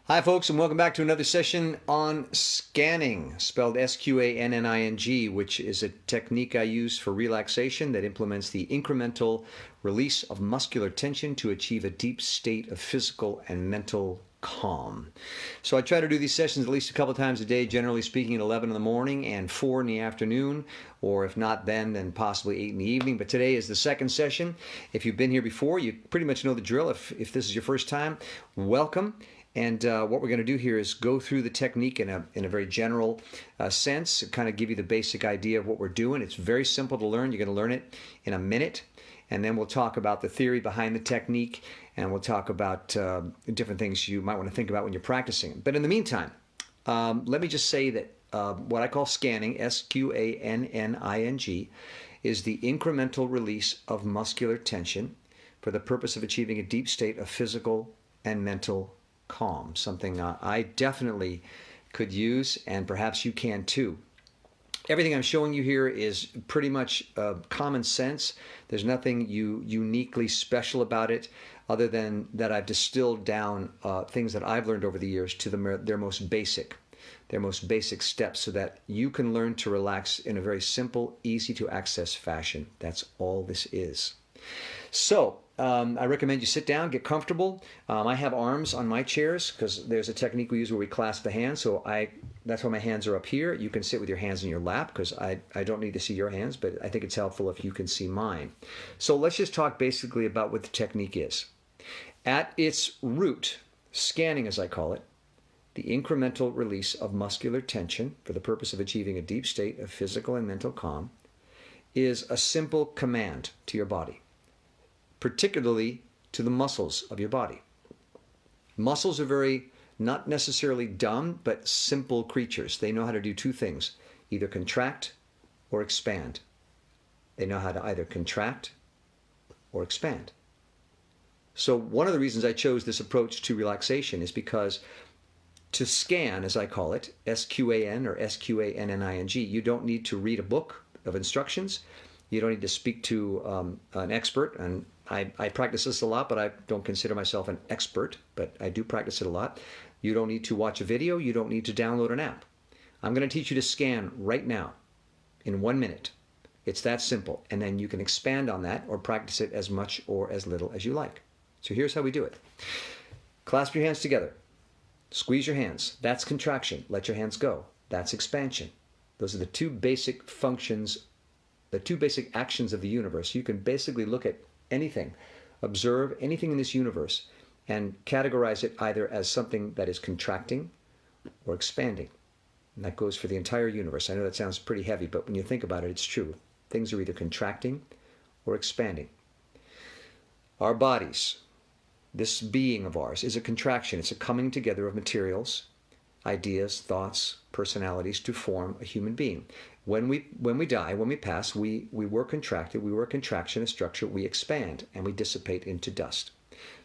Hi, folks, and welcome back to another session on scanning, spelled Sqanning, which is a technique I use for relaxation that implements the incremental release of muscular tension to achieve a deep state of physical and mental calm. So I try to do these sessions at least a couple times a day, generally speaking at 11 in the morning and 4 in the afternoon, or if not then possibly 8 in the evening. But today is the second session. If you've been here before, you pretty much know the drill. If this is your first time, welcome. And what we're going to do here is go through the technique in a very general sense, kind of give you the basic idea of what we're doing. It's very simple to learn. You're going to learn it in a minute. And then we'll talk about the theory behind the technique, and we'll talk about different things you might want to think about when you're practicing. But in the meantime, let me just say that what I call scanning, Sqanning, is the incremental release of muscular tension for the purpose of achieving a deep state of physical and mental calm, something I definitely could use, and perhaps you can too. Everything I'm showing you here is pretty much common sense. There's nothing uniquely special about it, other than that I've distilled down things that I've learned over the years to their most basic steps, so that you can learn to relax in a very simple, easy to access fashion. That's all this is. So I recommend you sit down, get comfortable. I have arms on my chairs because there's a technique we use where we clasp the hands. So that's why my hands are up here. You can sit with your hands in your lap because I don't need to see your hands, but I think it's helpful if you can see mine. So let's just talk basically about what the technique is. At its root, scanning as I call it, the incremental release of muscular tension for the purpose of achieving a deep state of physical and mental calm, is a simple command to your body, particularly to the muscles of your body. Muscles are very, not necessarily dumb, but simple creatures. They know how to do two things, either contract or expand. They know how to either contract or expand. So one of the reasons I chose this approach to relaxation is because to scan, as I call it, S-Q-A-N or S-Q-A-N-N-I-N-G, you don't need to read a book of instructions. You don't need to speak to an expert, and I practice this a lot, but I don't consider myself an expert, but I do practice it a lot. You don't need to watch a video. You don't need to download an app. I'm going to teach you to scan right now in 1 minute. It's that simple, and then you can expand on that or practice it as much or as little as you like. So here's how we do it. Clasp your hands together. Squeeze your hands. That's contraction. Let your hands go. That's expansion. Those are the two basic functions, the two basic actions of the universe. You can basically look at anything, observe anything in this universe, and categorize it either as something that is contracting or expanding. And that goes for the entire universe. I know that sounds pretty heavy, but when you think about it, it's true. Things are either contracting or expanding. Our bodies, this being of ours, is a contraction. It's a coming together of materials, ideas, thoughts, personalities to form a human being. When we die, when we pass, we were contracted, we were a contraction, a structure, we expand and we dissipate into dust.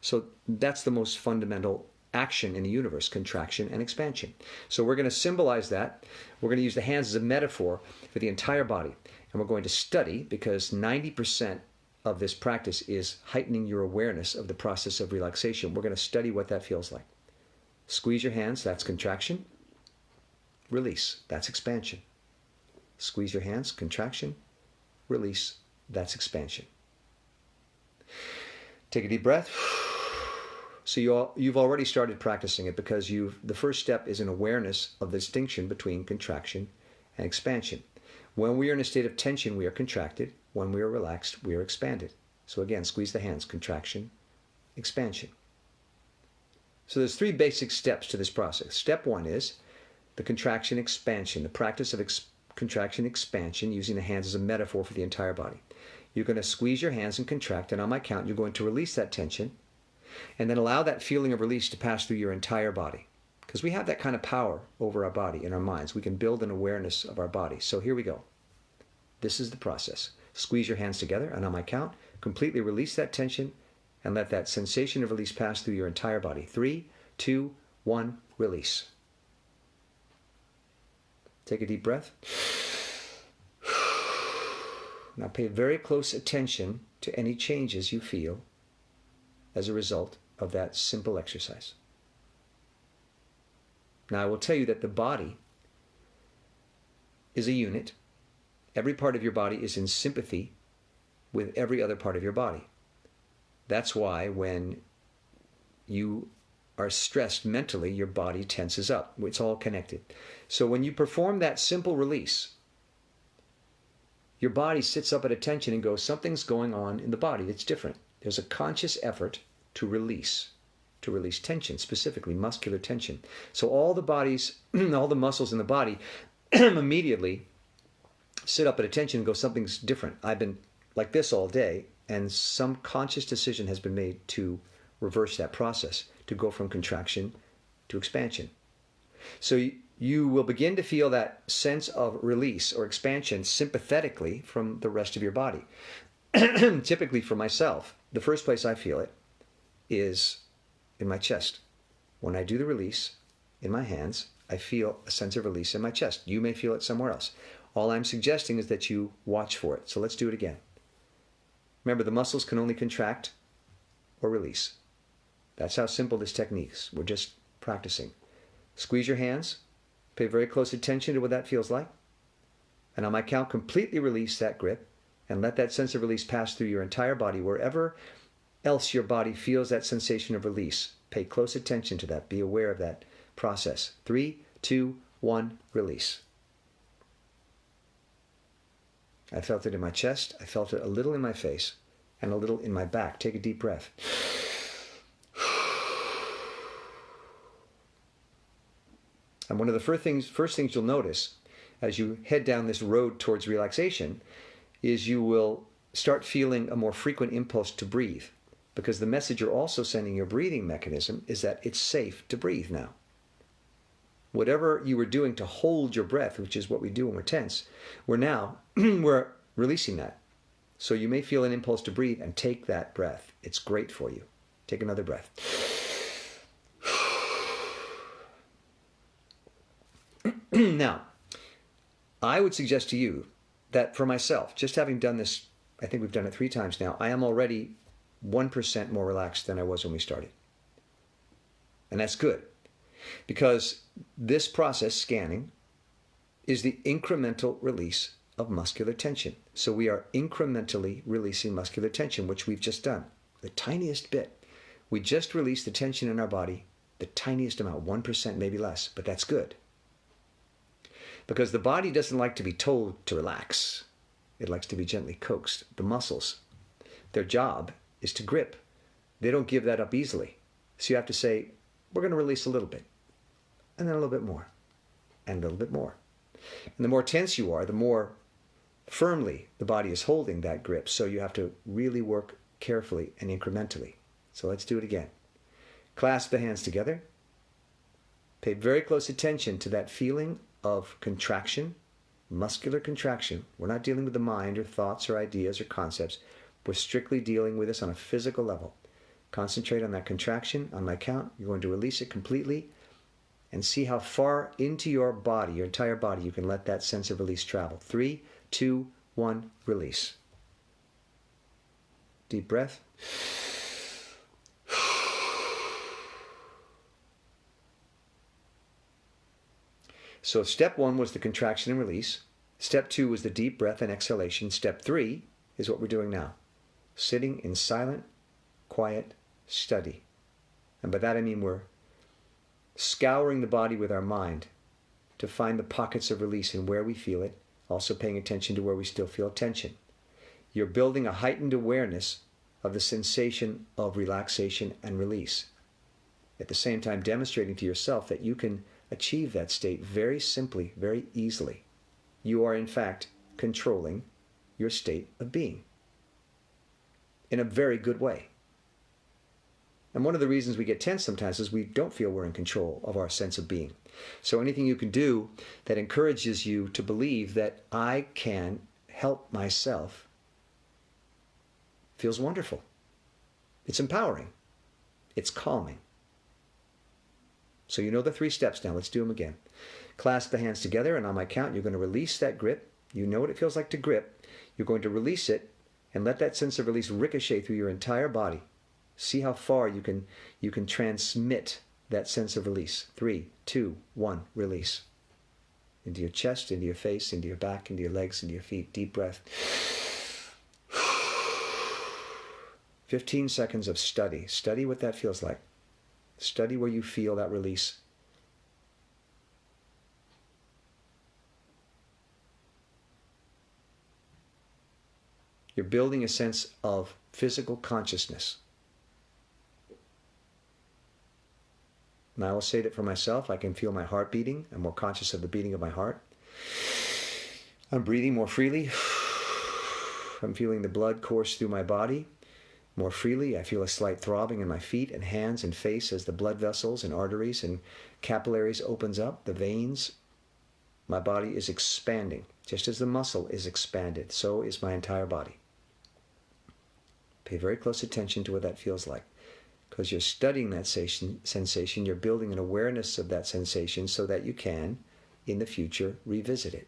So that's the most fundamental action in the universe, contraction and expansion. So we're going to symbolize that. We're going to use the hands as a metaphor for the entire body. And we're going to study, because 90% of this practice is heightening your awareness of the process of relaxation. We're going to study what that feels like. Squeeze your hands, that's contraction. Release, that's expansion. Squeeze your hands, contraction, release, that's expansion. Take a deep breath. So you've already started practicing it, because the first step is an awareness of the distinction between contraction and expansion. When we are in a state of tension, we are contracted. When we are relaxed, we are expanded. So again, squeeze the hands, contraction, expansion. So there's three basic steps to this process. Step one is the contraction expansion, the practice of contraction expansion, using the hands as a metaphor for the entire body. You're going to squeeze your hands and contract, and on my count, you're going to release that tension, and then allow that feeling of release to pass through your entire body. Because we have that kind of power over our body in our minds. We can build an awareness of our body. So here we go. This is the process. Squeeze your hands together, and on my count, completely release that tension and let that sensation of release pass through your entire body. 3, 2, 1, release. Take a deep breath. Now pay very close attention to any changes you feel as a result of that simple exercise. Now, I will tell you that the body is a unit. Every part of your body is in sympathy with every other part of your body. That's why when you are stressed mentally, your body tenses up. It's all connected. So when you perform that simple release, your body sits up at attention and goes, something's going on in the body that's different. There's a conscious effort to release tension, specifically muscular tension. So all the bodies, all the muscles in the body immediately sit up at attention and go, something's different. I've been like this all day, and some conscious decision has been made to reverse that process, to go from contraction to expansion. So you will begin to feel that sense of release or expansion sympathetically from the rest of your body. Typically for myself, the first place I feel it is in my chest. When I do the release in my hands, I feel a sense of release in my chest. You may feel it somewhere else. All I'm suggesting is that you watch for it. So let's do it again. Remember, the muscles can only contract or release. That's how simple this technique is. We're just practicing. Squeeze your hands. Pay very close attention to what that feels like. And on my count, completely release that grip and let that sense of release pass through your entire body. Wherever else your body feels that sensation of release, pay close attention to that. Be aware of that process. 3, 2, 1, release. I felt it in my chest. I felt it a little in my face and a little in my back. Take a deep breath. And one of the first things you'll notice as you head down this road towards relaxation is you will start feeling a more frequent impulse to breathe, because the message you're also sending your breathing mechanism is that it's safe to breathe now. Whatever you were doing to hold your breath, which is what we do when we're tense, we're releasing that. So you may feel an impulse to breathe, and take that breath. It's great for you. Take another breath. Now, I would suggest to you that for myself, just having done this, I think we've done it 3 times now, I am already 1% more relaxed than I was when we started. And that's good, because this process, scanning, is the incremental release of muscular tension. So we are incrementally releasing muscular tension, which we've just done. The tiniest bit. We just released the tension in our body, the tiniest amount, 1%, maybe less, but that's good. Because the body doesn't like to be told to relax. It likes to be gently coaxed. The muscles, their job is to grip. They don't give that up easily. So you have to say, we're going to release a little bit, and then a little bit more, and a little bit more. And the more tense you are, the more firmly the body is holding that grip. So you have to really work carefully and incrementally. So let's do it again. Clasp the hands together. Pay very close attention to that feeling of contraction, muscular contraction. We're not dealing with the mind or thoughts or ideas or concepts. We're strictly dealing with this on a physical level. Concentrate on that contraction. On my count, you're going to release it completely and see how far into your body, your entire body, you can let that sense of release travel. 3, 2, 1, release. Deep breath. So step 1 was the contraction and release. Step 2 was the deep breath and exhalation. Step 3 is what we're doing now. Sitting in silent, quiet study. And by that I mean we're scouring the body with our mind to find the pockets of release and where we feel it, also paying attention to where we still feel tension. You're building a heightened awareness of the sensation of relaxation and release. At the same time demonstrating to yourself that you can achieve that state very simply, very easily. You are in fact controlling your state of being in a very good way. And one of the reasons we get tense sometimes is we don't feel we're in control of our sense of being. So anything you can do that encourages you to believe that I can help myself feels wonderful. It's empowering. It's calming. So you know the 3 steps now. Let's do them again. Clasp the hands together, and on my count, you're going to release that grip. You know what it feels like to grip. You're going to release it and let that sense of release ricochet through your entire body. See how far you can transmit that sense of release. 3, 2, 1, release. Into your chest, into your face, into your back, into your legs, into your feet. Deep breath. 15 seconds of study. Study what that feels like. Study where you feel that release. You're building a sense of physical consciousness. And I will say that for myself, I can feel my heart beating. I'm more conscious of the beating of my heart. I'm breathing more freely. I'm feeling the blood course through my body more freely. I feel a slight throbbing in my feet and hands and face as the blood vessels and arteries and capillaries opens up, the veins. My body is expanding. Just as the muscle is expanded, so is my entire body. Pay very close attention to what that feels like. Because you're studying that sensation, you're building an awareness of that sensation so that you can, in the future, revisit it.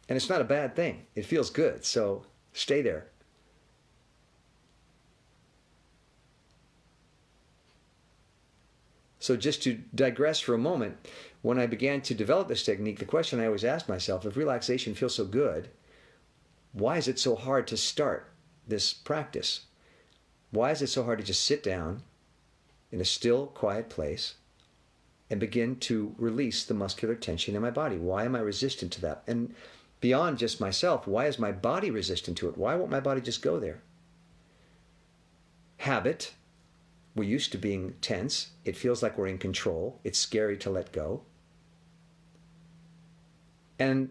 And it's not a bad thing. It feels good, so stay there. So just to digress for a moment, when I began to develop this technique, the question I always asked myself, if relaxation feels so good, why is it so hard to start this practice? Why is it so hard to just sit down in a still, quiet place and begin to release the muscular tension in my body? Why am I resistant to that? And beyond just myself, why is my body resistant to it? Why won't my body just go there? Habit. We're used to being tense. It feels like we're in control. It's scary to let go. And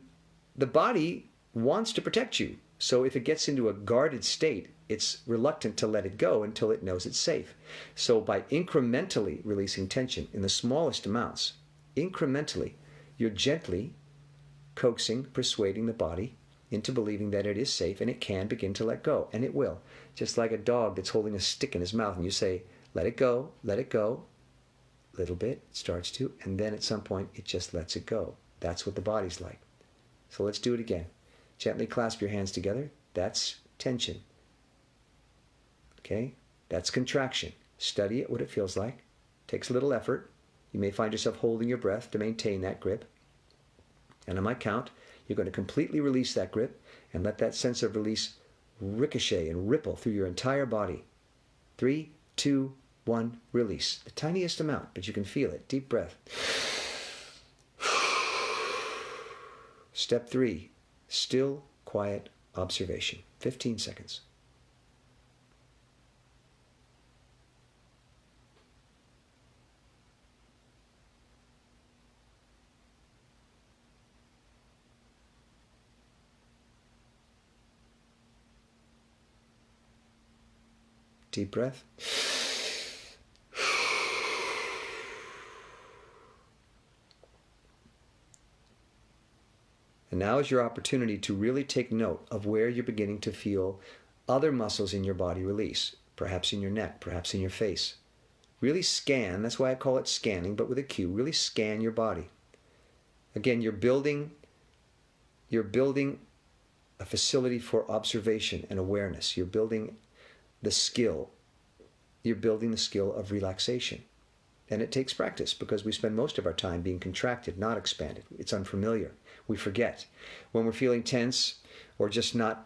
the body wants to protect you. So if it gets into a guarded state, it's reluctant to let it go until it knows it's safe. So by incrementally releasing tension in the smallest amounts, incrementally, you're gently coaxing, persuading the body into believing that it is safe and it can begin to let go. And it will. Just like a dog that's holding a stick in his mouth and you say, let it go, let it go. Little bit, it starts to, and then at some point it just lets it go. That's what the body's like. So let's do it again. Gently clasp your hands together. That's tension. Okay? That's contraction. Study it, what it feels like. Takes a little effort. You may find yourself holding your breath to maintain that grip. And on my count, you're going to completely release that grip and let that sense of release ricochet and ripple through your entire body. 3, 2, 1, release. The tiniest amount, but you can feel it. Deep breath. Step 3, still, quiet observation. 15 seconds. Deep breath. And now is your opportunity to really take note of where you're beginning to feel other muscles in your body release. Perhaps in your neck, perhaps in your face. Really scan, that's why I call it scanning, but with a Q. Really scan your body. Again, you're building a facility for observation and awareness. You're building the skill. You're building the skill of relaxation. And it takes practice because we spend most of our time being contracted, not expanded. It's unfamiliar. We forget. When we're feeling tense or just not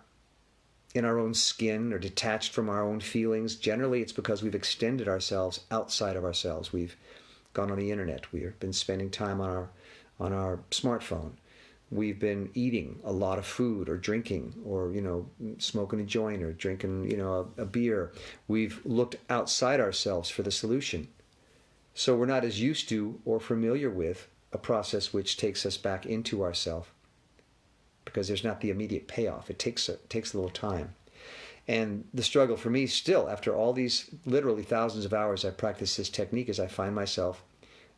in our own skin or detached from our own feelings, generally it's because we've extended ourselves outside of ourselves. We've gone on the internet. We've been spending time on our smartphone. We've been eating a lot of food or drinking or, smoking a joint or drinking, a beer. We've looked outside ourselves for the solution. So we're not as used to or familiar with a process which takes us back into ourself because there's not the immediate payoff. It takes a little time. And the struggle for me still, after all these literally thousands of hours I've practiced this technique, is I find myself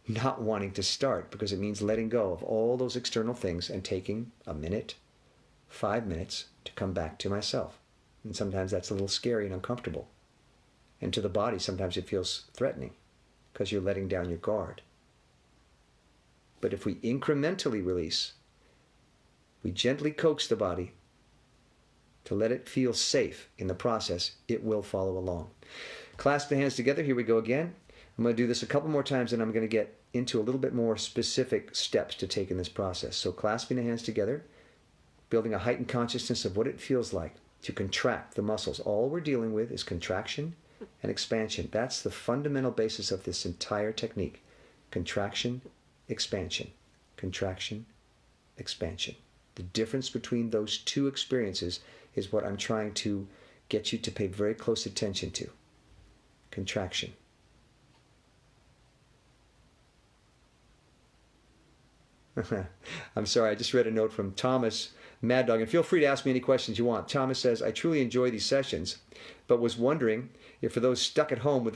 not wanting to start because it means letting go of all those external things and taking a minute, 5 minutes to come back to myself. And sometimes that's a little scary and uncomfortable. And to the body, sometimes it feels threatening because you're letting down your guard. But if we incrementally release, we gently coax the body to let it feel safe in the process, it will follow along. Clasp the hands together. Here we go again. I'm going to do this a couple more times, and I'm going to get into a little bit more specific steps to take in this process. So clasping the hands together, building a heightened consciousness of what it feels like to contract the muscles. All we're dealing with is contraction and expansion. That's the fundamental basis of this entire technique. Contraction, expansion. Contraction, expansion. The difference between those two experiences is what I'm trying to get you to pay very close attention to. Contraction. I'm sorry, I just read a note from Thomas Mad Dog, and feel free to ask me any questions you want. Thomas says, I truly enjoy these sessions, but was wondering if for those stuck at home with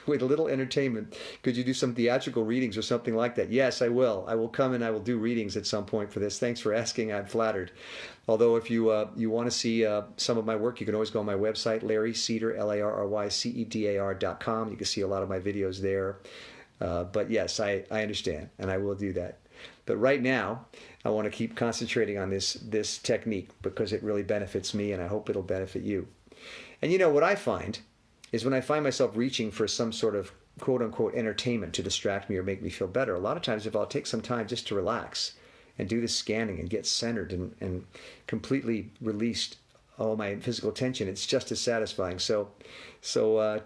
with a little entertainment, could you do some theatrical readings or something like that? Yes, I will. I will come and I will do readings at some point for this. Thanks for asking. I'm flattered. Although if you want to see some of my work, you can always go on my website, Larry Cedar, LarryCedar.com. You can see a lot of my videos there. But yes, I understand, and I will do that. But right now, I want to keep concentrating on this technique because it really benefits me, and I hope it'll benefit you. And you know what I find is when I find myself reaching for some sort of quote-unquote entertainment to distract me or make me feel better, a lot of times if I'll take some time just to relax and do this scanning and get centered and completely released all my physical tension, it's just as satisfying. So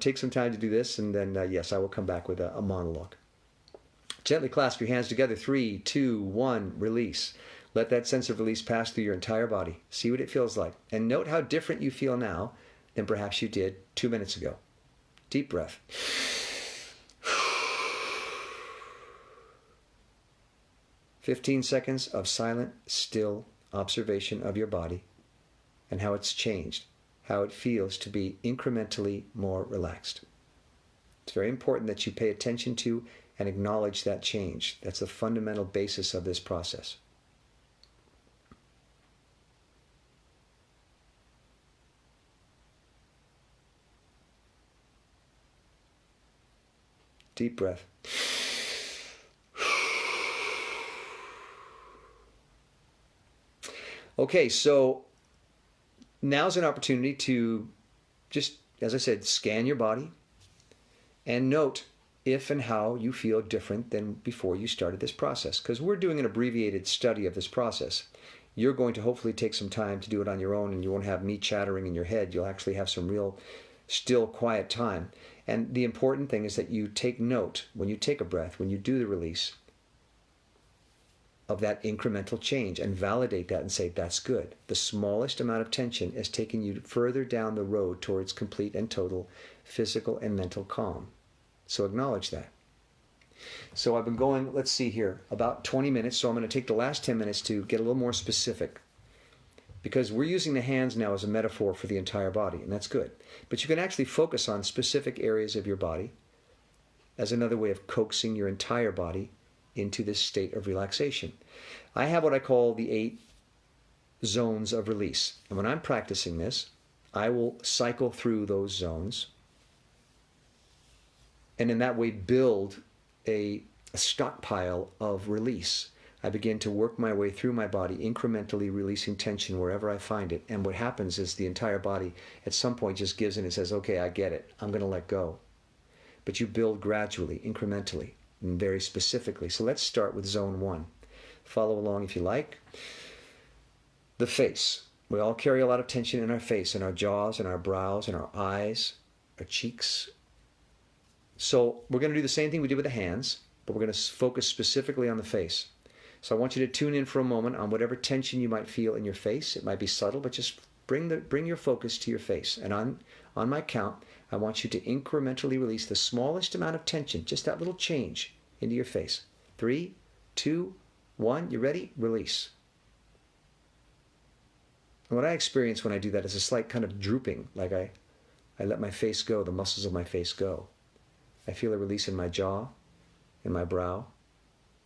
take some time to do this, and then yes, I will come back with a monologue. Gently clasp your hands together. 3, 2, 1, release. Let that sense of release pass through your entire body. See what it feels like. And note how different you feel now than perhaps you did 2 minutes ago. Deep breath. 15 seconds of silent, still observation of your body and how it's changed, how it feels to be incrementally more relaxed. It's very important that you pay attention to and acknowledge that change. That's the fundamental basis of this process. Deep breath. Okay, so now's an opportunity to just, as I said, scan your body and note if and how you feel different than before you started this process. Because we're doing an abbreviated study of this process. You're going to hopefully take some time to do it on your own, and you won't have me chattering in your head. You'll actually have some real, still, quiet time. And the important thing is that you take note, when you take a breath, when you do the release, of that incremental change and validate that and say, that's good. The smallest amount of tension is taking you further down the road towards complete and total physical and mental calm. So acknowledge that. So I've been going, let's see here, about 20 minutes. So I'm going to take the last 10 minutes to get a little more specific, because we're using the hands now as a metaphor for the entire body, and that's good. But you can actually focus on specific areas of your body as another way of coaxing your entire body into this state of relaxation. I have what I call the 8 zones of release. And when I'm practicing this, I will cycle through those zones and in that way build a stockpile of release. I begin to work my way through my body, incrementally releasing tension wherever I find it. And what happens is the entire body at some point just gives in and says, okay, I get it. I'm going to let go. But you build gradually, incrementally, and very specifically. So let's start with zone 1. Follow along if you like. The face. We all carry a lot of tension in our face, in our jaws, in our brows, in our eyes, our cheeks. So we're going to do the same thing we did with the hands, but we're going to focus specifically on the face. So I want you to tune in for a moment on whatever tension you might feel in your face. It might be subtle, but just bring your focus to your face. And on my count, I want you to incrementally release the smallest amount of tension, just that little change into your face. 3, 2, 1. You ready? Release. And what I experience when I do that is a slight kind of drooping, like I let my face go, the muscles of my face go. I feel a release in my jaw, in my brow,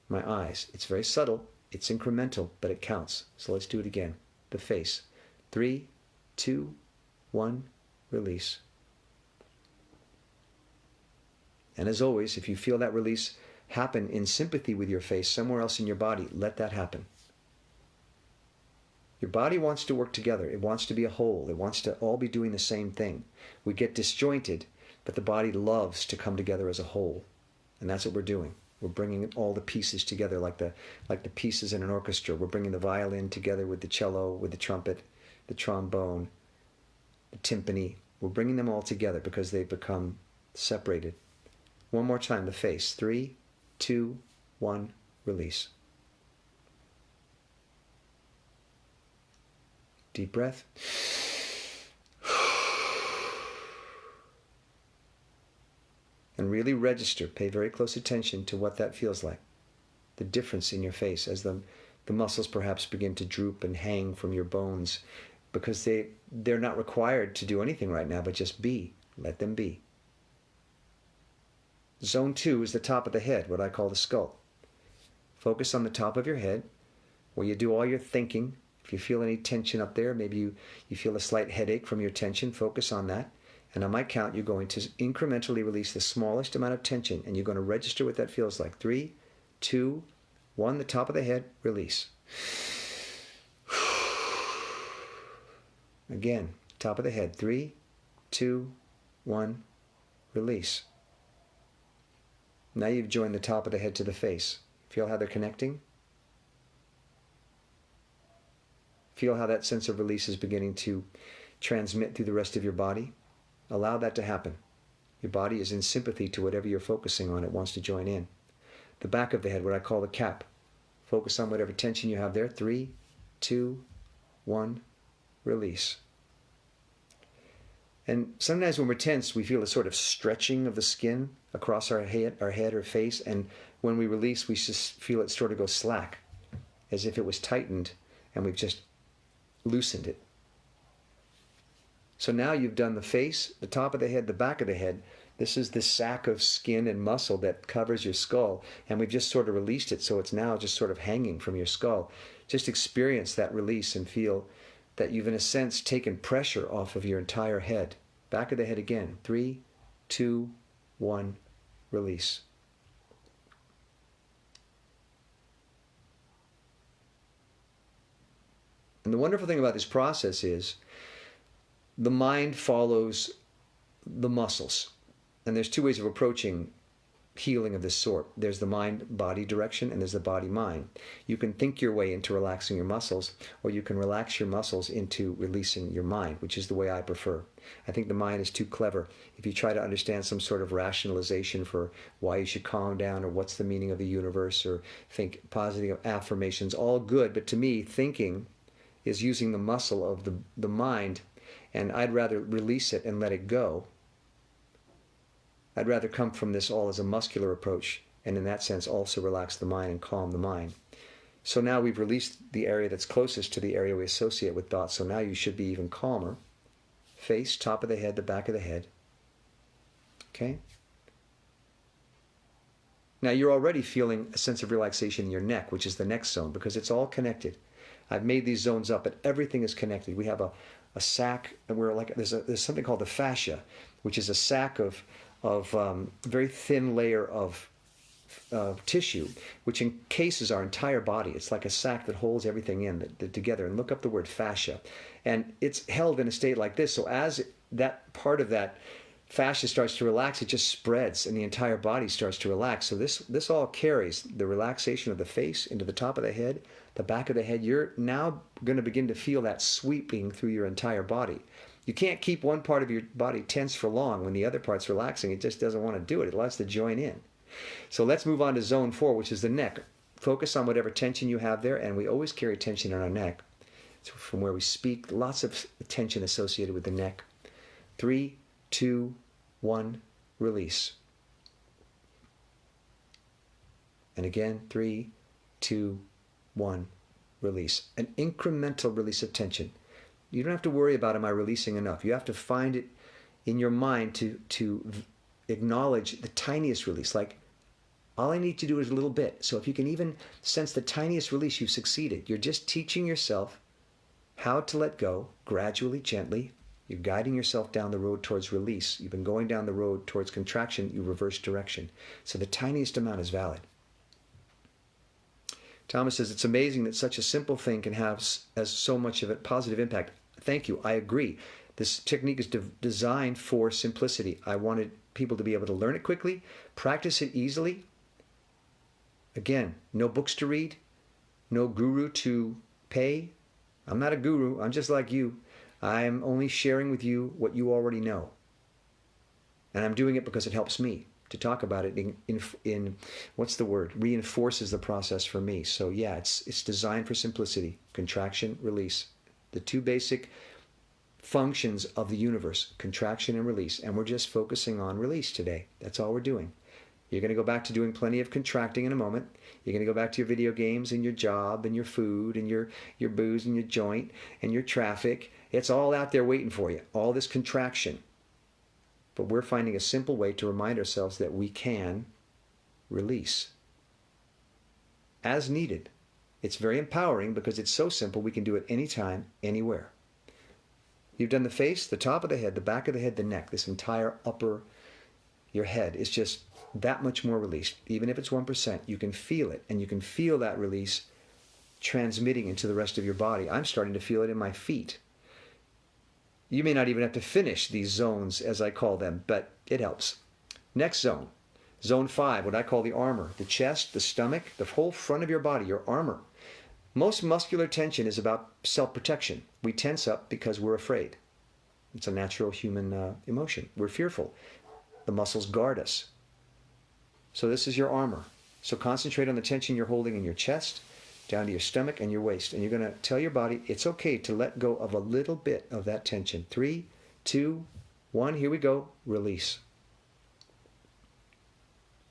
my eyes. It's very subtle, it's incremental, but it counts. So let's do it again. The face. 3, 2, 1, release. And as always, if you feel that release happen in sympathy with your face somewhere else in your body, let that happen. Your body wants to work together. It wants to be a whole. It wants to all be doing the same thing. We get disjointed, but the body loves to come together as a whole. And that's what we're doing. We're bringing all the pieces together like the pieces in an orchestra. We're bringing the violin together with the cello, with the trumpet, the trombone, the timpani. We're bringing them all together because they've become separated. One more time, the face. 3, 2, 1, release. Deep breath. And really register, pay very close attention to what that feels like. The difference in your face as the muscles perhaps begin to droop and hang from your bones, because they're not required to do anything right now, but just be. Let them be. Zone 2 is the top of the head, what I call the skull. Focus on the top of your head, where you do all your thinking. If you feel any tension up there, maybe you feel a slight headache from your tension, focus on that. And on my count, you're going to incrementally release the smallest amount of tension, and you're going to register what that feels like. 3, 2, 1, the top of the head, release. Again, top of the head. 3, 2, 1, release. Now you've joined the top of the head to the face. Feel how they're connecting? Feel how that sense of release is beginning to transmit through the rest of your body? Allow that to happen. Your body is in sympathy to whatever you're focusing on. It wants to join in. The back of the head, what I call the cap. Focus on whatever tension you have there. 3, 2, 1, release. And sometimes when we're tense, we feel a sort of stretching of the skin across our head or face. And when we release, we just feel it sort of go slack, as if it was tightened and we've just loosened it. So now you've done the face, the top of the head, the back of the head. This is the sack of skin and muscle that covers your skull, and we've just sort of released it, so it's now just sort of hanging from your skull. Just experience that release and feel that you've, in a sense, taken pressure off of your entire head. Back of the head again. 3, 2, 1, release. And the wonderful thing about this process is the mind follows the muscles. And there's two ways of approaching healing of this sort. There's the mind-body direction, and there's the body-mind. You can think your way into relaxing your muscles, or you can relax your muscles into releasing your mind, which is the way I prefer. I think the mind is too clever. If you try to understand some sort of rationalization for why you should calm down, or what's the meaning of the universe, or think positive affirmations, all good, but to me, thinking is using the muscle of the mind, and I'd rather release it and let it go. I'd rather come from this all as a muscular approach, and in that sense also relax the mind and calm the mind. So now we've released the area that's closest to the area we associate with thoughts, so now you should be even calmer. Face, top of the head, the back of the head. Okay? Now you're already feeling a sense of relaxation in your neck, which is the next zone, because it's all connected. I've made these zones up, but everything is connected. We have a sac, and we're like, there's something called the fascia, which is a sac of very thin layer of tissue, which encases our entire body. It's like a sac that holds everything in together. And look up the word fascia. And it's held in a state like this. So as that part of that fascia starts to relax, it just spreads and the entire body starts to relax. So this all carries the relaxation of the face into the top of the head, the back of the head. You're now going to begin to feel that sweeping through your entire body. You can't keep one part of your body tense for long when the other part's relaxing. It just doesn't want to do it. It wants to join in. So let's move on to zone 4, which is the neck. Focus on whatever tension you have there, and we always carry tension in our neck. So from where we speak, lots of tension associated with the neck. 3, 2, 1, release. And again, 3, 2, 1, release. An incremental release of tension. You don't have to worry about, am I releasing enough? You have to find it in your mind to acknowledge the tiniest release. Like, all I need to do is a little bit. So if you can even sense the tiniest release, you've succeeded. You're just teaching yourself how to let go gradually, gently. You're guiding yourself down the road towards release. You've been going down the road towards contraction. You reverse direction. So the tiniest amount is valid. Thomas says, it's amazing that such a simple thing can have as so much of a positive impact. Thank you. I agree. This technique is designed for simplicity. I wanted people to be able to learn it quickly, practice it easily. Again, no books to read, no guru to pay. I'm not a guru. I'm just like you. I'm only sharing with you what you already know. And I'm doing it because it helps me to talk about it in what's the word? Reinforces the process for me. So yeah, it's designed for simplicity. Contraction, release. The two basic functions of the universe, contraction and release. And we're just focusing on release today. That's all we're doing. You're going to go back to doing plenty of contracting in a moment. You're going to go back to your video games and your job and your food and your booze and your joint and your traffic. It's all out there waiting for you, all this contraction. But we're finding a simple way to remind ourselves that we can release as needed. It's very empowering because it's so simple we can do it anytime, anywhere. You've done the face, the top of the head, the back of the head, the neck. This entire your head is just that much more released. Even if it's 1%, you can feel it, and you can feel that release transmitting into the rest of your body. I'm starting to feel it in my feet. You may not even have to finish these zones, as I call them, but it helps. Next zone, zone 5, what I call the armor. The chest, the stomach, the whole front of your body, your armor. Most muscular tension is about self-protection. We tense up because we're afraid. It's a natural human emotion. We're fearful. The muscles guard us. So this is your armor. So concentrate on the tension you're holding in your chest, down to your stomach and your waist. And you're going to tell your body it's okay to let go of a little bit of that tension. 3, 2, 1, here we go. Release.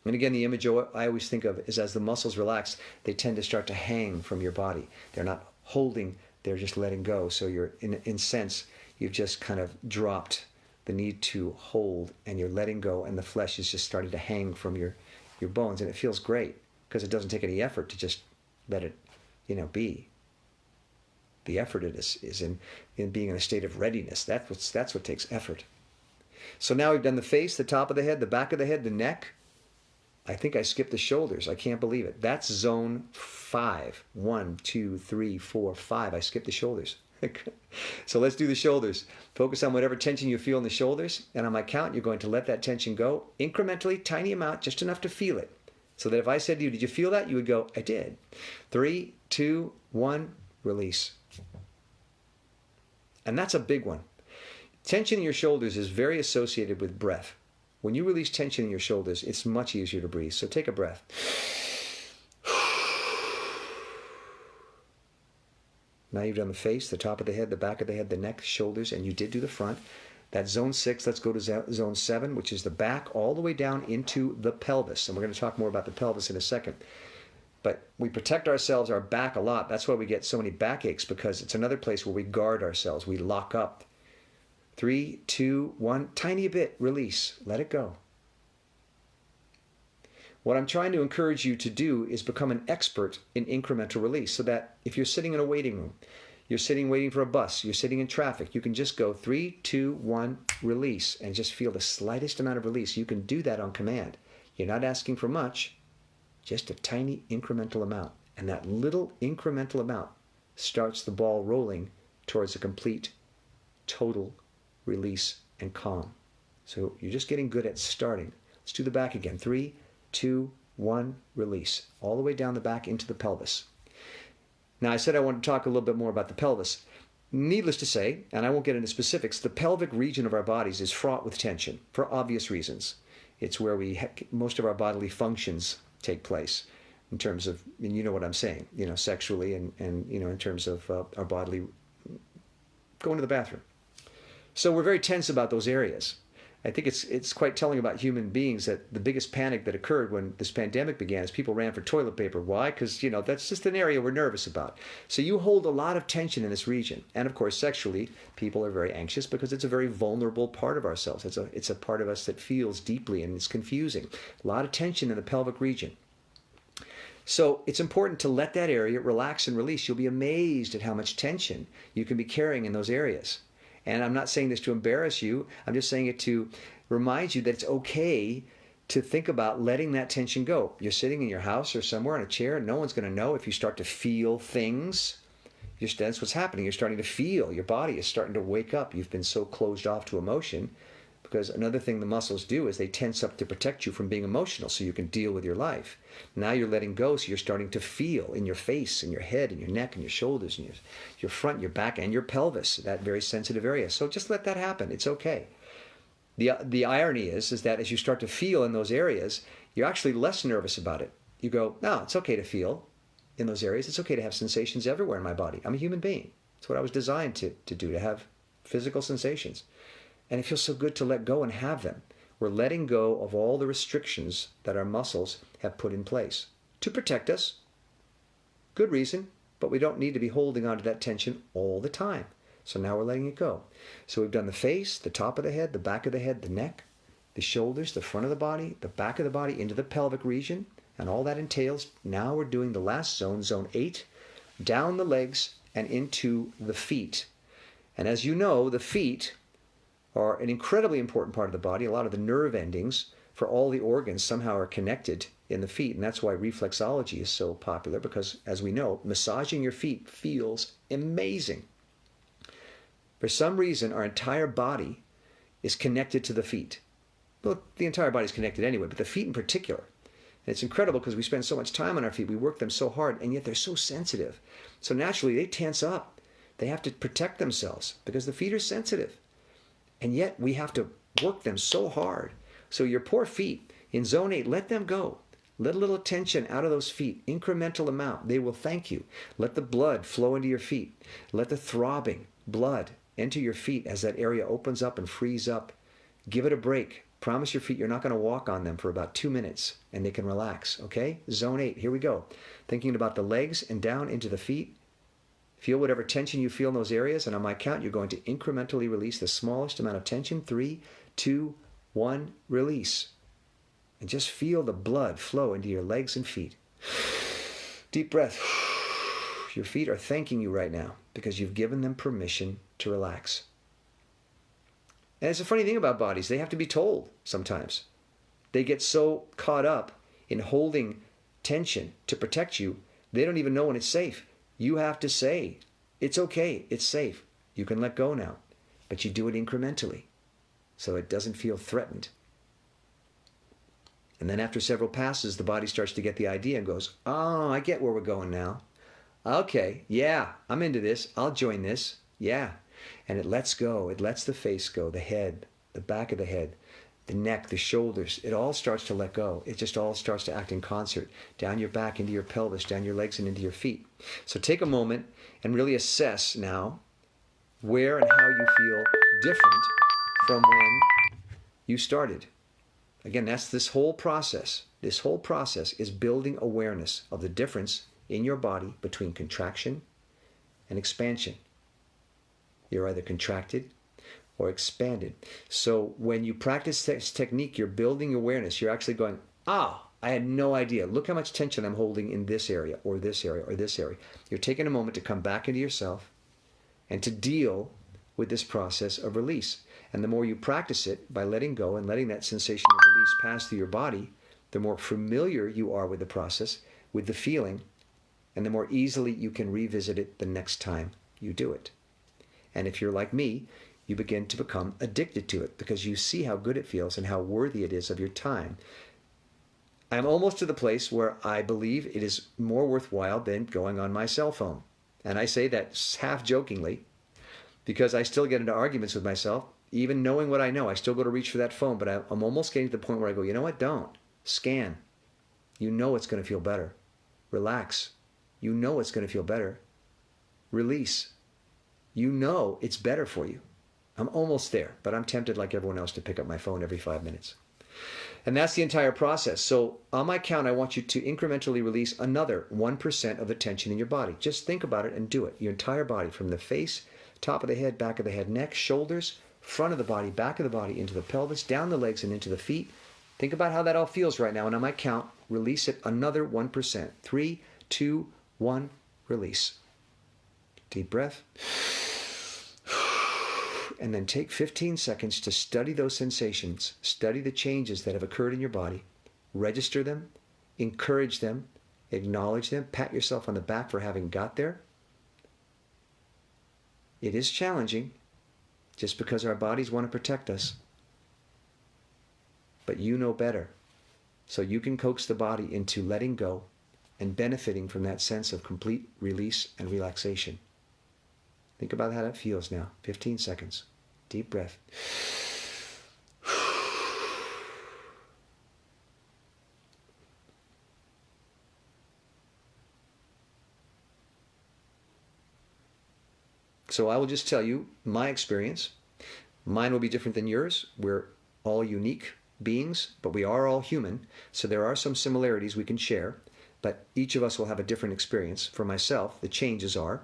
And again, the image I always think of is as the muscles relax, they tend to start to hang from your body. They're not holding, they're just letting go. So you're, in sense, you've just kind of dropped the need to hold, and you're letting go, and the flesh is just starting to hang from your bones. And it feels great because it doesn't take any effort to just let it, be. The effort is in being in a state of readiness. That's what takes effort. So now we've done the face, the top of the head, the back of the head, the neck. I think I skipped the shoulders. I can't believe it. That's zone 5. 1, 2, 3, 4, 5. I skipped the shoulders. So let's do the shoulders. Focus on whatever tension you feel in the shoulders. And on my count, you're going to let that tension go incrementally, tiny amount, just enough to feel it. So that if I said to you, did you feel that? You would go, I did. 3, 2, 1, release. And that's a big one. Tension in your shoulders is very associated with breath. When you release tension in your shoulders, it's much easier to breathe. So take a breath. Now you've done the face, the top of the head, the back of the head, the neck, shoulders, and you did do the front. That's zone 6. Let's go to zone 7, which is the back all the way down into the pelvis. And we're going to talk more about the pelvis in a second. But we protect ourselves, our back, a lot. That's why we get so many backaches, because it's another place where we guard ourselves. We lock up. 3, 2, 1, tiny bit, release. Let it go. What I'm trying to encourage you to do is become an expert in incremental release, so that if you're sitting in a waiting room, you're sitting waiting for a bus, you're sitting in traffic, you can just go 3, 2, 1, release, and just feel the slightest amount of release. You can do that on command. You're not asking for much, just a tiny incremental amount. And that little incremental amount starts the ball rolling towards a complete, total release and calm. So you're just getting good at starting. Let's do the back again. 3, 2, 1, release. All the way down the back into the pelvis. Now, I said I want to talk a little bit more about the pelvis. Needless to say, and I won't get into specifics, the pelvic region of our bodies is fraught with tension for obvious reasons. It's where most of our bodily functions take place in terms of, and you know what I'm saying, sexually and in terms of our bodily going to the bathroom. So we're very tense about those areas. I think it's quite telling about human beings that the biggest panic that occurred when this pandemic began is people ran for toilet paper. Why? Because, that's just an area we're nervous about. So you hold a lot of tension in this region. And of course, sexually, people are very anxious because it's a very vulnerable part of ourselves. It's a part of us that feels deeply, and it's confusing. A lot of tension in the pelvic region. So it's important to let that area relax and release. You'll be amazed at how much tension you can be carrying in those areas. And I'm not saying this to embarrass you. I'm just saying it to remind you that it's okay to think about letting that tension go. You're sitting in your house or somewhere in a chair, and no one's going to know if you start to feel things. That's what's happening. You're starting to feel. Your body is starting to wake up. You've been so closed off to emotion. Because another thing the muscles do is they tense up to protect you from being emotional so you can deal with your life. Now you're letting go, so you're starting to feel in your face, in your head, in your neck, in your shoulders, in your front, your back, and your pelvis, that very sensitive area. So just let that happen. It's okay. The irony is that as you start to feel in those areas, you're actually less nervous about it. You go, no, it's okay to feel in those areas. It's okay to have sensations everywhere in my body. I'm a human being. It's what I was designed to do, to have physical sensations. And it feels so good to let go and have them. We're letting go of all the restrictions that our muscles have put in place to protect us. Good reason, but we don't need to be holding on to that tension all the time. So now we're letting it go. So we've done the face, the top of the head, the back of the head, the neck, the shoulders, the front of the body, the back of the body, into the pelvic region, and all that entails. Now we're doing the last zone, zone 8, down the legs and into the feet. And as you know, the feet are an incredibly important part of the body. A lot of the nerve endings for all the organs somehow are connected in the feet, and that's why reflexology is so popular, because as we know, massaging your feet feels amazing. For some reason, our entire body is connected to the feet. Well, the entire body is connected anyway, but the feet in particular. And it's incredible because we spend so much time on our feet, we work them so hard, and yet they're so sensitive. So naturally, they tense up. They have to protect themselves because the feet are sensitive. And yet we have to work them so hard. So your poor feet, in zone 8, let them go. Let a little tension out of those feet, incremental amount. They will thank you. Let the blood flow into your feet. Let the throbbing blood enter your feet as that area opens up and frees up. Give it a break. Promise your feet you're not going to walk on them for about 2 minutes and they can relax, okay? Zone 8, here we go. Thinking about the legs and down into the feet. Feel whatever tension you feel in those areas, and on my count, you're going to incrementally release the smallest amount of tension. 3, 2, 1, release. And just feel the blood flow into your legs and feet. Deep breath. Your feet are thanking you right now because you've given them permission to relax. And it's a funny thing about bodies. They have to be told sometimes. They get so caught up in holding tension to protect you, they don't even know when it's safe. You have to say, it's okay, it's safe. You can let go now. But you do it incrementally so it doesn't feel threatened. And then after several passes, the body starts to get the idea and goes, oh, I get where we're going now. Okay, yeah, I'm into this. I'll join this. Yeah. And it lets go. It lets the face go, the head, the back of the head, the neck, the shoulders. It all starts to let go. It just all starts to act in concert. Down your back, into your pelvis, down your legs, and into your feet. So take a moment and really assess now where and how you feel different from when you started. Again, that's this whole process. This whole process is building awareness of the difference in your body between contraction and expansion. You're either contracted or expanded. So when you practice this technique, you're building awareness. You're actually going, I had no idea. Look how much tension I'm holding in this area or this area or this area. You're taking a moment to come back into yourself and to deal with this process of release. And the more you practice it by letting go and letting that sensation of release pass through your body, the more familiar you are with the process, with the feeling, and the more easily you can revisit it the next time you do it. And if you're like me, you begin to become addicted to it because you see how good it feels and how worthy it is of your time. I'm almost to the place where I believe it is more worthwhile than going on my cell phone. And I say that half jokingly because I still get into arguments with myself. Even knowing what I know, I still go to reach for that phone, but I'm almost getting to the point where I go, you know what, don't. Scan. You know it's going to feel better. Relax. You know it's going to feel better. Release. You know it's better for you. I'm almost there, but I'm tempted like everyone else to pick up my phone every 5 minutes. And that's the entire process. So on my count, I want you to incrementally release another 1% of the tension in your body. Just think about it and do it. Your entire body, from the face, top of the head, back of the head, neck, shoulders, front of the body, back of the body, into the pelvis, down the legs, and into the feet. Think about how that all feels right now. And on my count, release it another 1%. 3, 2, 1, release. Deep breath. and then take 15 seconds to study those sensations, study the changes that have occurred in your body, register them, encourage them, acknowledge them, pat yourself on the back for having got there. It is challenging, just because our bodies want to protect us. But you know better. So you can coax the body into letting go and benefiting from that sense of complete release and relaxation. Think about how that feels now. 15 seconds. Deep breath. So I will just tell you my experience. Mine will be different than yours. We're all unique beings, but we are all human. So there are some similarities we can share, but each of us will have a different experience. For myself, the changes are,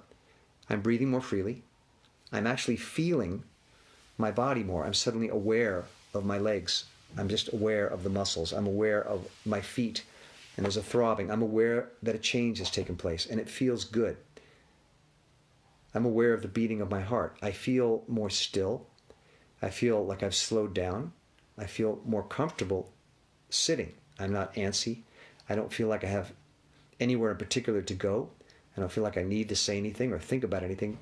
I'm breathing more freely. I'm actually feeling my body more. I'm suddenly aware of my legs. I'm just aware of the muscles. I'm aware of my feet, and there's a throbbing. I'm aware that a change has taken place, and it feels good. I'm aware of the beating of my heart. I feel more still. I feel like I've slowed down. I feel more comfortable sitting. I'm not antsy. I don't feel like I have anywhere in particular to go. I don't feel like I need to say anything or think about anything.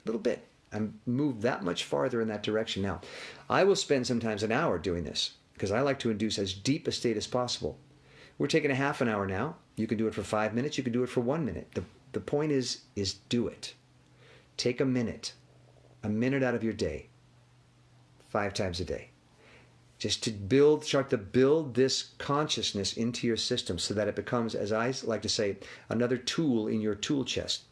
A little bit. I'm moved that much farther in that direction now. I will spend sometimes an hour doing this because I like to induce as deep a state as possible. We're taking a half an hour now. You can do it for 5 minutes. You can do it for 1 minute. The point is do it. Take a minute out of your day, 5 times a day, just to start to build this consciousness into your system so that it becomes, as I like to say, another tool in your tool chest.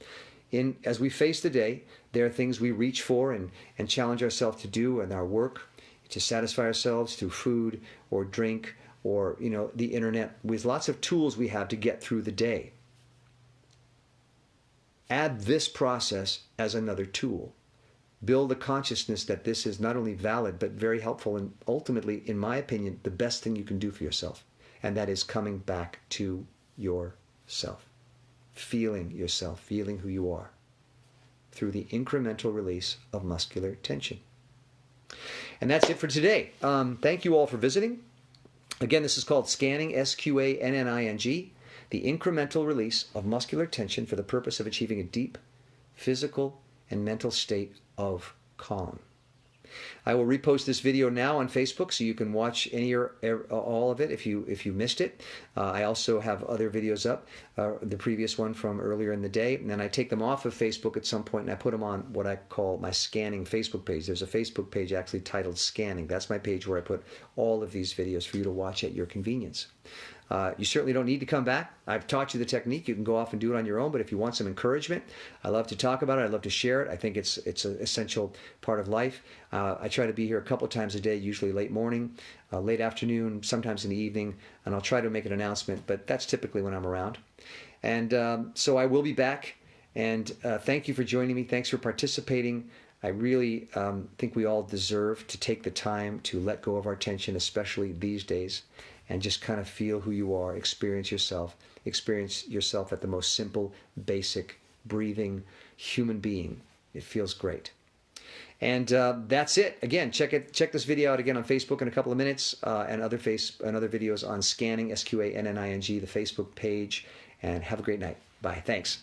As we face the day, there are things we reach for and challenge ourselves to do in our work, to satisfy ourselves through food or drink or the internet, with lots of tools we have to get through the day. Add this process as another tool. Build a consciousness that this is not only valid, but very helpful and ultimately, in my opinion, the best thing you can do for yourself. And that is coming back to yourself. Feeling yourself, feeling who you are through the incremental release of muscular tension. And that's it for today. Thank you all for visiting. Again, this is called Sqanning, Sqanning, the incremental release of muscular tension for the purpose of achieving a deep physical and mental state of calm. I will repost this video now on Facebook so you can watch any or all of it if you missed it. I also have other videos up, the previous one from earlier in the day, and then I take them off of Facebook at some point and I put them on what I call my Sqanning Facebook page. There's a Facebook page actually titled Sqanning. That's my page where I put all of these videos for you to watch at your convenience. You certainly don't need to come back. I've taught you the technique. You can go off and do it on your own, but if you want some encouragement, I love to talk about it. I love to share it. I think it's an essential part of life. I try to be here a couple of times a day, usually late morning, late afternoon, sometimes in the evening, and I'll try to make an announcement, but that's typically when I'm around. And so I will be back, and thank you for joining me. Thanks for participating. I really think we all deserve to take the time to let go of our tension, especially these days, and just kind of feel who you are, experience yourself at the most simple, basic, breathing human being. It feels great. And that's it. Again, check this video out again on Facebook in a couple of minutes, and other videos on Sqanning, Sqanning, the Facebook page. And have a great night. Bye. Thanks.